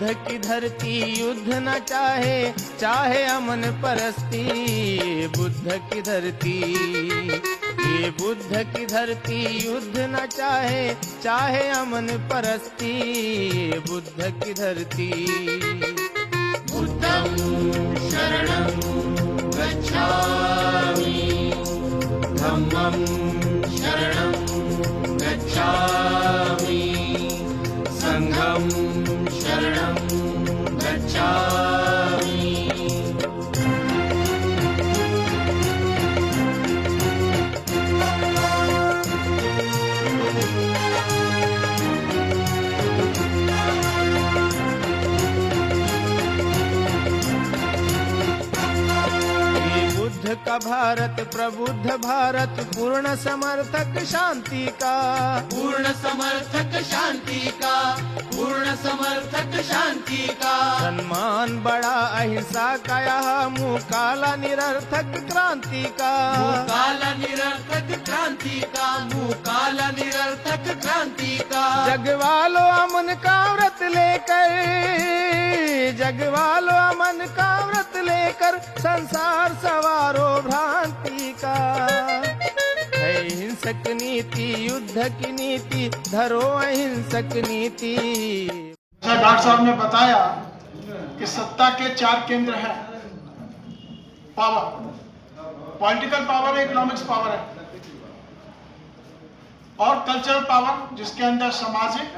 बुद्ध की धरती युद्ध न चाहे, चाहे अमन परस्ती। बुद्ध की धरती, ये बुद्ध की धरती युद्ध न चाहे, चाहे अमन परस्ती। बुद्ध की धरती। बुद्धं शरणं गच्छामि, धम्मं शरणं गच्छामि, संघं शरणं गच्छामि। बुद्ध का भारत प्रबुद्ध भारत, पूर्ण समर्थक शांति का। पूर्ण समर्थक शांति का, पूर्ण समर्थक शांति का। सम्मान बड़ा अहिंसा का, यह मुँह काला निरर्थक क्रांति का। मुँह काला निरर्थक क्रांति का, मुँह काला निरर्थक क्रांति का। जगवालो अमन का व्रत लेकर, जगवालो अमन का व्रत लेकर, संसार सवारो भ्रांति का। है हिंसक नीति युद्ध की नीति, धरो अहिंसक नीति। डॉक्टर साहब ने बताया कि सत्ता के 4 केंद्र हैं। पावर, पॉलिटिकल पावर है, इकोनॉमिक्स पावर है, और कल्चरल पावर जिसके अंदर सामाजिक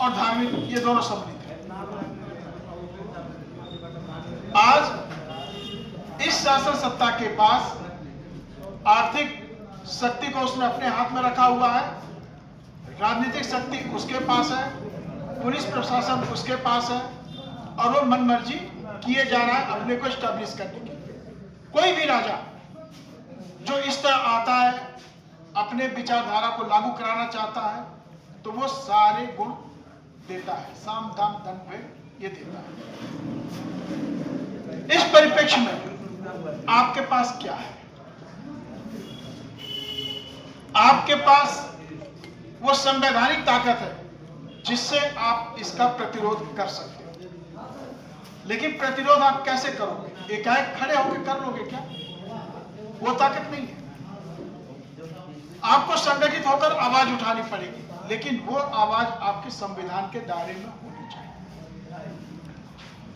और धार्मिक, ये दोनों सम्मिलित हैं। आज इस शासन सत्ता के पास आर्थिक शक्ति को उसने अपने हाथ में रखा हुआ है, राजनीतिक शक्ति उसके पास है, पुलिस प्रशासन उसके पास है, और वो मनमर्जी किए जा रहा है अपने को स्टैब्लिश करने के लिए। कोई भी राजा जो इस तरह आता है, अपने विचारधारा को लागू कराना चाहता है, तो वो सारे गुण देता है, साम दाम दंड भेद ये देता है। इस परिप्रेक्ष्य में आपके पास क्या है? आपके पास वो संवैधानिक ताकत है जिससे आप इसका प्रतिरोध कर सकते हो। लेकिन प्रतिरोध आप कैसे करोगे? एकाएक खड़े होकर कर लोगे क्या? वो ताकत नहीं है। आपको संगठित होकर आवाज उठानी पड़ेगी, लेकिन वो आवाज आपके संविधान के दायरे में होनी चाहिए।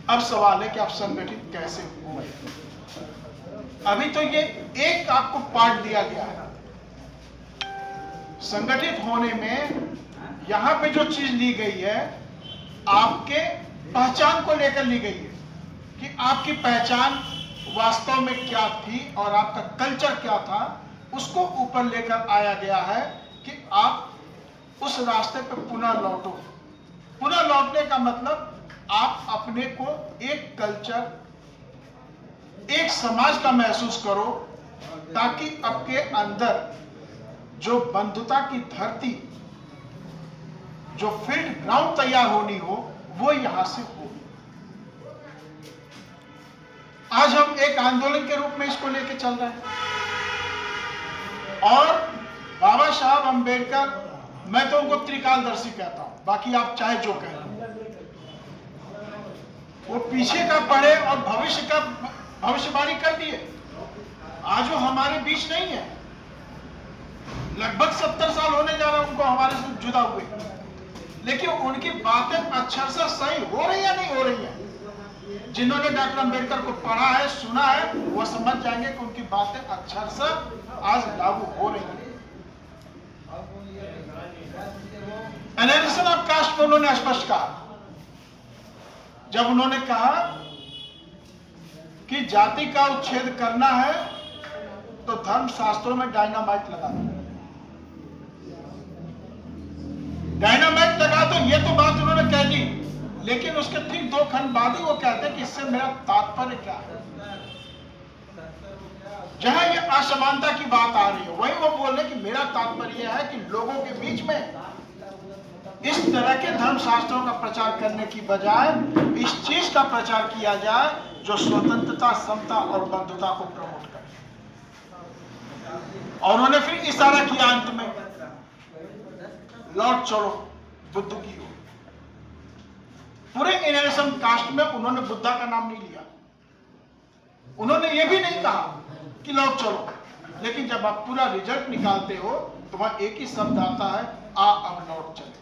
अब सवाल है कि आप संगठित कैसे हो। अभी तो ये एक आपको पार्ट दिया गया है। संगठित होने में यहां पे जो चीज ली गई है, आपके पहचान को लेकर ली गई है कि आपकी पहचान वास्तव में क्या थी और आपका कल्चर क्या था, उसको ऊपर लेकर आया गया है कि आप उस रास्ते पर पुनः लौटो। पुनः लौटने का मतलब आप अपने को एक कल्चर, एक समाज का महसूस करो, ताकि आपके अंदर जो बंधुता की धरती, जो फील्ड ग्राउंड तैयार होनी हो, वो यहां से हो। आज हम एक आंदोलन के रूप में इसको लेके चल रहे हैं, और बाबा साहब अंबेडकर, मैं तो उनको त्रिकालदर्शी कहता हूं, बाकी आप चाहे जो कहें, वो पीछे का पढ़े और भविष्य का भविष्यवाणी कर दिए। आज वो हमारे बीच नहीं है। लगभग 70 साल होने जा रहा है उनको हमारे से जुदा हुए, लेकिन उनकी बातें अक्षरशः सही हो रही है, नहीं हो रही है। जिन्होंने डॉक्टर अंबेडकर को पढ़ा है, सुना है, वो समझ जाएंगे कि उनकी बातें अक्षरशः आज लागू हो रही है। एनालिसिस ऑफ कास्ट को उन्होंने स्पष्ट कहा, जब उन्होंने कहा कि जाति का उच्छेद करना है तो धर्म शास्त्रों में डायनामाइट लगा दो। डायनामाइट लगा दो, ये तो बात उन्होंने कह दी, लेकिन उसके ठीक 2 खंड बाद ही वो कहते हैं कि इससे मेरा तात्पर्य क्या है। जहां ये असमानता की बात आ रही है, वही वो बोल रहे कि मेरा तात्पर्य है कि लोगों के बीच में इस तरह के धर्म शास्त्रों का प्रचार करने की बजाय इस चीज का प्रचार किया जाए जो स्वतंत्रता, समता और बंधुता को प्रमोट करे। और उन्होंने फिर इशारा किया अंत में, लौट चलो बुद्ध की ओर। पूरे इनहेरिटेशन कास्ट में उन्होंने बुद्धा का नाम नहीं लिया। उन्होंने ये भी नहीं कहा कि लौट चलो, लेकिन जब आप पूरा रिजल्ट निकालते हो तो वहां एक ही शब्द आता है, आ अब लौट चले।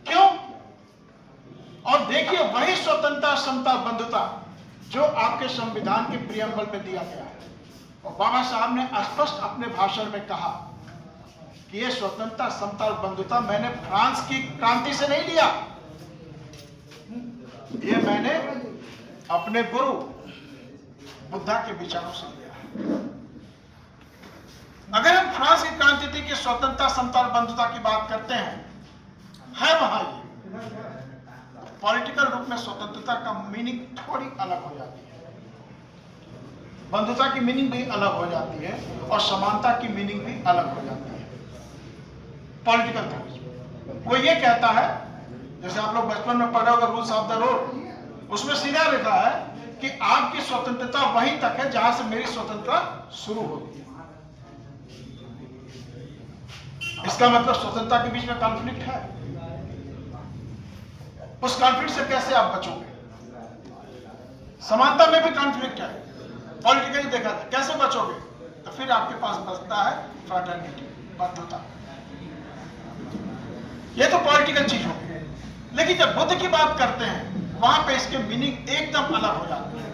क्यों? और देखिए वही स्वतंत्रता, समता, बंधुता जो आपके संविधान के प्रियम्बल में दिया गया है। और बाबा साहब ने स्पष्ट अपने भाषण में कहा कि ये स्वतंत्रता, समता और बंधुता मैंने फ्रांस की क्रांति से नहीं लिया, ये मैंने अपने गुरु बुद्धा के विचारों से लिया। अगर हम फ्रांस की क्रांति थी कि स्वतंत्रता, समता और बंधुता की बात करते हैं, है वहां ये पॉलिटिकल रूप में स्वतंत्रता का मीनिंग थोड़ी अलग हो जाती है, बंधुता की मीनिंग भी अलग हो जाती है, और समानता की मीनिंग भी अलग हो जाती है पॉलिटिकल टर्म्स में। वो ये कहता है, जैसे आप लोग बचपन में पढ़े होगा रूल्स ऑफ द रोड, उसमें सीधा लिखा है कि आपकी स्वतंत्रता वहीं तक है जहां से मेरी स्वतंत्रता शुरू होती है। इसका मतलब स्वतंत्रता के बीच में कॉन्फ्लिक्ट है। उस कॉन्फ्लिक्ट से कैसे आप बचोगे? समानता में भी कॉन्फ्लिक्ट है, पॉलिटिकली देखा जाए, कैसे बचोगे? तो फिर आपके पास बचता है फ्रेटर्निटी, बंधुता। ये तो पॉलिटिकल चीज हो गई। लेकिन जब बुद्ध की बात करते हैं वहां पे इसके मीनिंग एकदम अलग हो जाती है।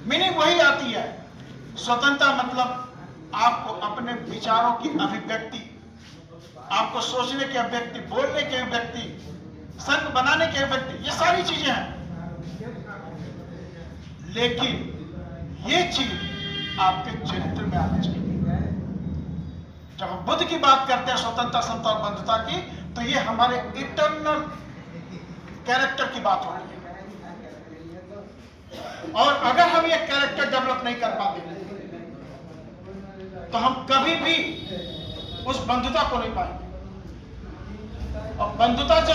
मीनिंग वही आती है, स्वतंत्रता मतलब आपको अपने विचारों की अभिव्यक्ति, आपको सोचने की अभिव्यक्ति, बोलने की अभिव्यक्ति, संघ बनाने की अभिव्यक्ति, ये सारी चीजें हैं। लेकिन ये चीज आपके चरित्र में आना चाहिए। जब हम बुद्ध की बात करते हैं स्वतंत्रता, समता और बंधुता की, तो ये हमारे इटर्नल कैरेक्टर की बात हो रही है। और अगर हम ये कैरेक्टर डेवलप नहीं कर पाते तो हम कभी भी उस बंधुता को नहीं पाएंगे। और बंधुता जब